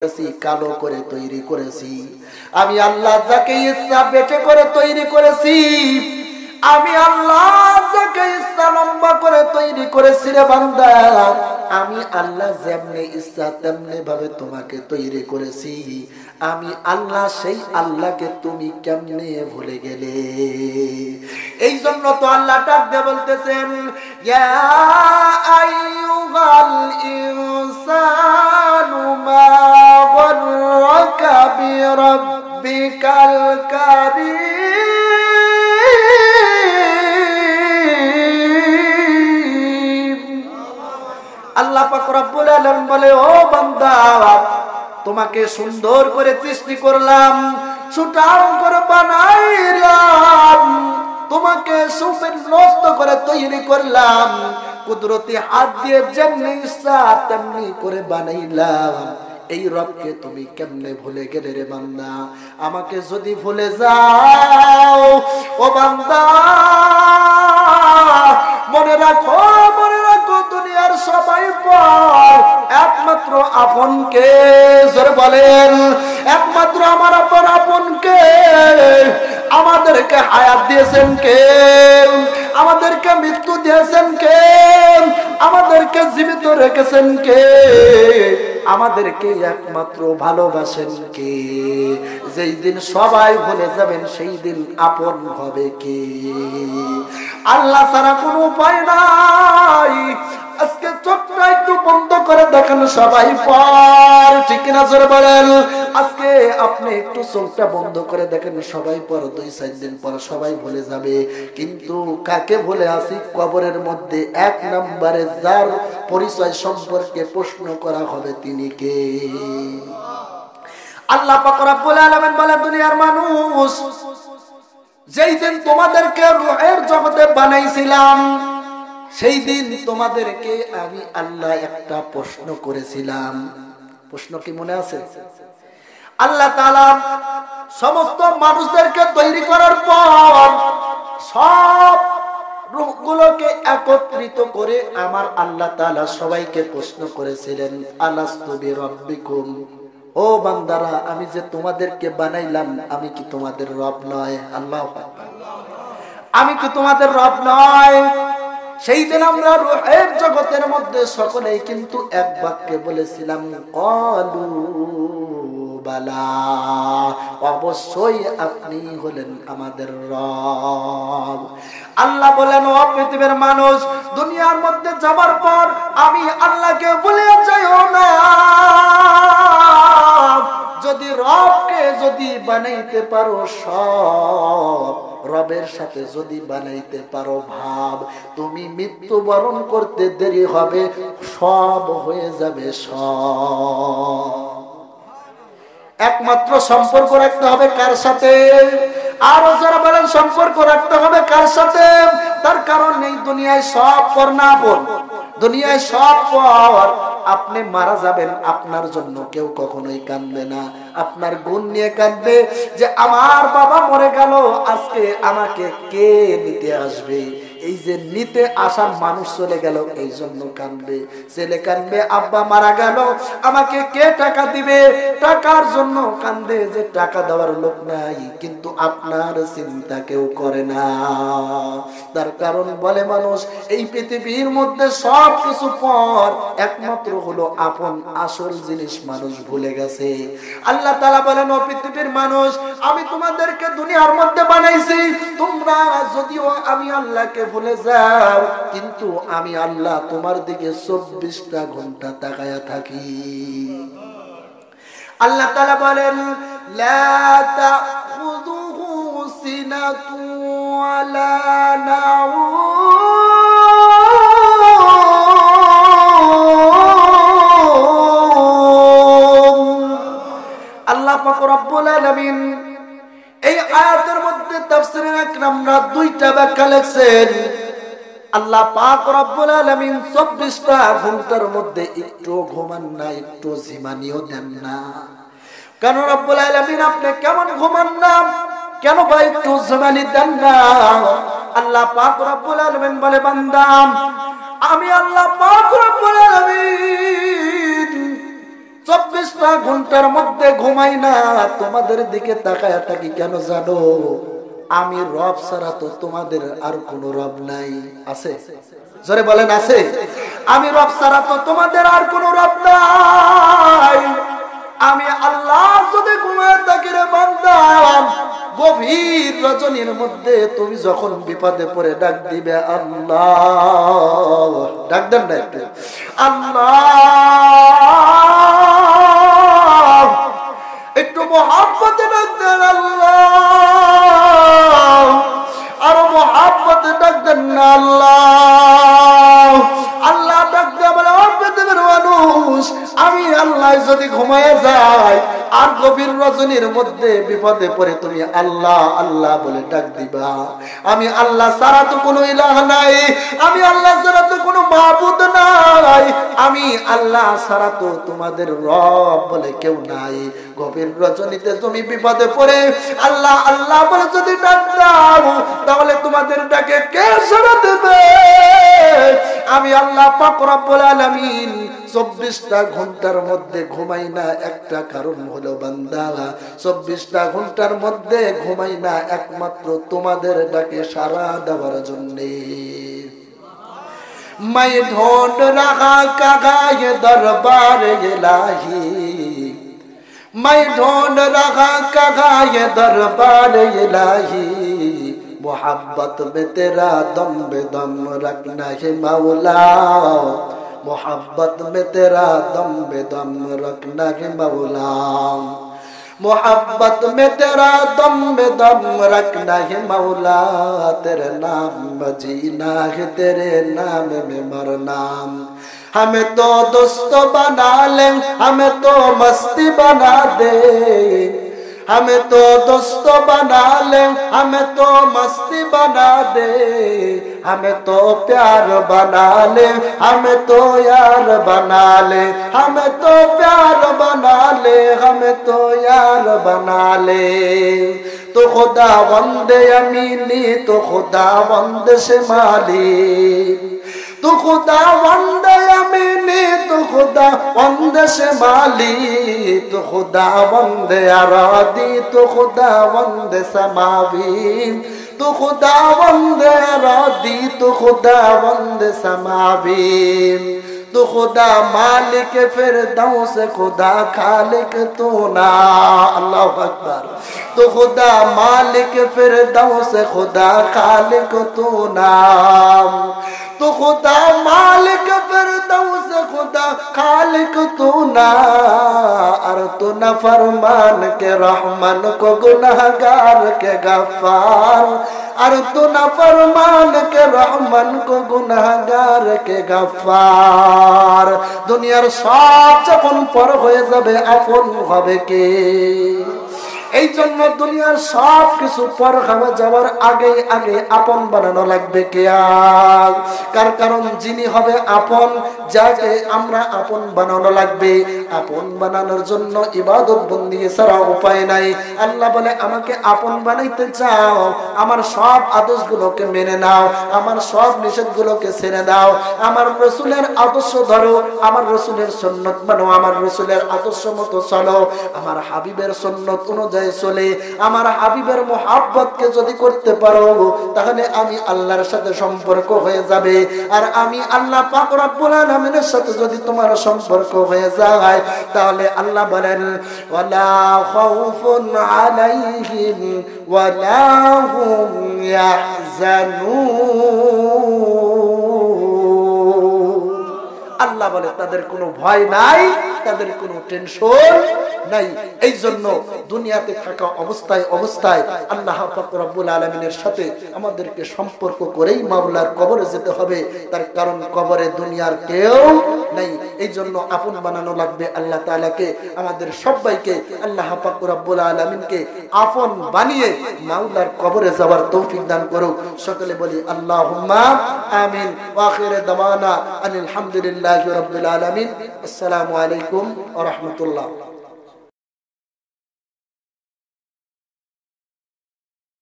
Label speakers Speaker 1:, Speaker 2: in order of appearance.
Speaker 1: কালো করে তৈরি করেছি। আমি আল্লাহ যাকে ইচ্ছা বেটে করে তৈরি করেছি। আমি আল্লাহ যাকে ইচ্ছা লম্বা করে তৈরি করেছি রে বান্দা। আমি আল্লাহ যেমনি ইচ্ছা তেমনি ভাবে তোমাকে তৈরি করেছি। আমি আল্লাহ, সেই আল্লাহকে তুমি কেমনে ভুলে গেলে? এই জন্য তো আল্লাহ ডাক দিয়ে বলতেছেন, ইয়া আইয়ুহাল ইনসানু মা গররাকা বিরাব্বিকাল কারীম। আল্লাহ পাক রব্বুল আলামিন বলে, ও বান্দা, তোমাকে সুন্দর করে সৃষ্টি করলাম, সুঠাম করে বানাইলাম, তোমাকে সুবিন্যস্ত করে তৈরি করলাম, কুদরতি হাত দিয়ে যেমনি ইচ্ছা তেমনি করে বানাইলাম। এই রবকে তুমি কেমনে ভুলে গেলে রে বান্দা? আমাকে যদি ভুলে যাও ও বান্দা, মনে রাখো দুনিয়ার সবাই পর, একমাত্র আপনকে, জোরে বলেন, একমাত্র আমার আপনকে। আমাদেরকে হায়াত দিয়েছেন কে? আমাদেরকে মৃত্যু দিয়েছেন কে? আমাদেরকে জীবিত রেখেছেন কে? আমাদেরকে একমাত্র ভালোবাসেন কে? যেই দিন সবাই ভুলে যাবেন সেই দিন আপন হবে কে? আল্লাহ ছাড়া কোনো উপায় নাই। আজকে চোখটা একটু বন্ধ করে দেখেন, সবাই পর, ঠিক না জোরে বলেন? আজকে আপনি একটু চোখটা বন্ধ করে দেখেন, সবাই পর, 2-4 দিন পর সবাই ভুলে যাবে। কিন্তু কাকে ভুলে আছি? কবরের মধ্যে 1 নম্বরে যার পরিচয় সম্পর্কে প্রশ্ন করা হবে তিনি কে? আল্লাহ পাক রব্বুল আলামিন বলে, দুনিয়ার মানুষ, যেই দিন তোমাদেরকে রূহের জগতে বানাইছিলাম সেই দিন তোমাদেরকে আমি আল্লাহ একটা প্রশ্ন করেছিলাম। প্রশ্ন কি মনে আছে? আল্লাহ তাআলা সমস্ত মানুষদেরকে তৈরি করার পর সব রূহগুলোকে একত্রিত করে আমার আল্লাহ তাআলা সবাইকে প্রশ্ন করেছিলেন, আলাস্তু বিরাব্বিকুম, ও বান্দারা, আমি যে তোমাদেরকে বানাইলাম আমি কি তোমাদের রব নয়? আল্লাহু আকবার। আমি কি তোমাদের রব নয়? সেই দিন আমরা রূহের জগতের মধ্যে সকলেই কিন্তু এক বাক্যে বলেছিলাম, ক্বালু বালা, অবশ্যই আপনি হলেন আমাদের রব। আল্লাহ বলেন, ও পৃথিবীর মানুষ, দুনিয়ার মধ্যে যাবার পর আমি আল্লাহকে ভুলে যাইও না। যদি রবকে যদি বানাইতে পারো সব, রবের সাথে যদি বানাইতে পারো ভাব, তুমি মৃত্যুবরণ করতে দেরি হবে, সব হয়ে যাবে সব। একমাত্র সম্পর্ক রাখতে হবে কার সাথে? আরো যারা বলেন সম্পর্ক রাখতে হবে কার সাথে? তার কারণ এই দুনিয়ায় সব পর না পর, দুনিয়ায় সব পর। আপনি মারা যাবেন, আপনার জন্য কেউ কখনোই কাঁদবে না। আপনার গুণ নিয়ে কাঁদবে যে আমার বাবা মরে গেল, আজকে আমাকে কে নিতে আসবে? এই যে নিতে আসার মানুষ চলে গেল, এই জন্য কাঁদবে। ছেলে কাঁদবে, আব্বা মারা গেল, আমাকে কে টাকা দিবে? টাকার জন্য কাঁদে যে টাকা দেওয়ার লোক নাই। কিন্তু আপনার চিন্তা কেউ করে না। তার কারণ বলে মানুষ, এই পৃথিবীর মধ্যে সব কিছু পর, একমাত্র হলো আপন আসল জিনিস মানুষ ভুলে গেছে। আল্লাহ তাআলা বলেন, ও পৃথিবীর মানুষ, আমি তোমাদেরকে দুনিয়ার মধ্যে বানাইছি, তোমরা যদিও আমি আল্লাহকে ভুলে যাও, কিন্তু আমি আল্লাহ তোমার দিকে 24টা ঘন্টা তাকায়া থাকি। আল্লাহ তাআলা বলেন, লা তাখুযুহু সিনাতুন ওয়ালা নাওম। আল্লাহ পাক রব্বুল আলামিন এই আয়াতের মধ্যে তাফসীরে আকরামরা 2টা ব্যাখ্যা লিখছেন। আল্লাহ পাক রব্বুল আলামিন 24টা ঘন্টার মধ্যে একটু ঘুমান না, একটু ঝিমানিও দেন না। কেন রব্বুল আলামিন আপনি কেমন ঘুমান না? কেন ভাই একটু ঝিমানি দেন না? আল্লাহ পাক রব্বুল আলামিন বলে, বান্দা, আমি আল্লাহ পাক রব্বুল আলামিন 24টা ঘন্টার মধ্যে ঘুমাই না। তোমাদের দিকে তাকায়া থাকি কেন জানো? আমি রব ছাড়া তো তোমাদের আর কোন রব নাই। আছে? জোরে বলেন আছে? আমি রব ছাড়া তো তোমাদের আর কোন রব নাই। আমি আল্লাহ যদি ঘুমায় থাকি রে বান্দা, গভীর রজনীর মধ্যে তুমি যখন বিপদে পড়ে ডাক দিবে আল্লাহ, ডাক দেন না একটু আল্লাহ, একটু মহব্বতে ডাক দেন আল্লাহ, আরো মহব্বতে ডাক দেন না আল্লাহ। আল্লাহ ডাক দিয়ে বলে, ও পৃথিবীর মানুষ, আমি আল্লাহ যদি ঘুমায় যাই আর গভীর রজনীর মধ্যে বিপদে পড়ে তুমি আল্লাহ আল্লাহ বলে ডাক দিবা, আমি আল্লাহ ছাড়া তো কোনো ইলাহ নাই, আমি আল্লাহ ছাড়া তো কোনো মাবুদ নাই, আমি আল্লাহ ছাড়া তো তোমাদের রব বলে কেউ নাই। গভীর রজনীতে তুমি বিপদে পড়ে আল্লাহ আল্লাহ বলে যদি ডাক দাও, তাহলে তোমাদের ডাকে কে সাড়া দেবে? আমি আল্লাহ পাক রব্বুল আলামিন 24টা ঘন্টার মধ্যে ঘুমাই না, একটা কারণ হলো বান্দা 24টা ঘন্টার মধ্যে ঘুমাই না একমাত্র তোমাদের ডাকে সাড়া দেওয়ার জন্যে। मैं ढूंढ रहा कहाँ ये दरबार इलाही, मैं ढूंढ रहा कहाँ ये दरबार इलाही, मोहब्बत में तेरा दम बेदम रखना है मौला, मोहब्बत में तेरा दम बेदम रखना है मौला, मोहब्बत में तेरा दम बेदम रखना है मौला, तेरे नाम में जीना है तेरे नाम में मरना, हमें तो दोस्त बना ले, हमें तो मस्ती बना दे, हमें तो दोस्त बना ले, हमें तो मस्ती बना दे, हमें तो प्यार बना ले, हमें तो यार बना ले, हमें तो प्यार बना ले, हमें तो यार बना ले, तो खुदा वंदे अमीनी तो खुदा वंदे शिमाली, तू खुदा वंदे अमीनी तू खुदा वंदे शिमाली, तू खुदा वंदे अरादी तू खुदा वंदे समावी, तू खुदा वंदे अरादी तू खुदा वंदे समावी, तू खुदा मालिक फिरदौस खुदा खालिक तू ना, अल्लाह अकबर, तू खुदा मालिक फिरदौस खुदा खालिक तू ना, तू खुदा मालिक फिरदौस खुदा खालिक तू ना, और तू न फरमान के रहमान को गुनहगार के गफ्फार, और तू न फरमान के रहमान को गुनहगार के गफ्फार। दुनियार सब যখন পর হয়ে যাবে আপন হবে কে? এই জন্য দুনিয়ার সব কিছু পর হয়ে যাওয়ার আগে আগে আপন বানানো লাগবে কে? কার কারণ যিনি হবে আপন, যাকে আমরা আপন বানানো লাগবে। আপন বানানোর জন্য ইবাদত বন্দেগী ছাড়া উপায় নাই। আল্লাহ বলে, আমাকে আপন বানাইতে চাও, আমার সব আদেশগুলোকে মেনে নাও, আমার সব নিষেধগুলোকে ছেড়ে দাও, আমার রাসূলের আদর্শ ধরো, আমার রাসূলের সুন্নাত মানো, আমার রাসূলের আদর্শ মতো চলো, আমার হাবিবের সুন্নাত অনুযায়ী চলে আমার হাবিবের মোহাব্বতকে যদি করতে পারো, তাহলে আমি আল্লাহর সাথে সম্পর্ক হয়ে যাবে। আর আমি আল্লাহ পাক রব্বুল আলামিনের সাথে যদি তোমার সম্পর্ক হয়ে যায়, তাহলে আল্লাহ বলেন, ওয়ালা খাউফুন আলাইহিম ওয়ালা হুম ইয়াহজানুন। আল্লাহ বলে, তাদের কোনো ভয় নাই, তাদের কোনো টেনশন নাই। এই জন্য দুনিয়াতে থাকা অবস্থায় অবস্থায় আল্লাহ পাক রব্বুল আলামিনের সাথে আমাদেরকে সম্পর্ক করেই মাওলার কবরে যেতে হবে। তার কারণ কবরে দুনিয়ার কেউ নাই। এই জন্য আপন বানানো লাগবে আল্লাহ তাআলাকে। আমাদের সবাইকে আল্লাহ পাক রব্বুল আলামিনকে আপন বানিয়ে মাওলার কবরে যাওয়ার তৌফিক দান করুক। সকলে বলি আল্লাহুম্মা আমিন। ওয়া আখিরু দাওয়ানা আলহামদুলিল্লাহি রাব্বিল আলামিন। আসসালামু আলাইকুম ওয়া রাহমাতুল্লাহ।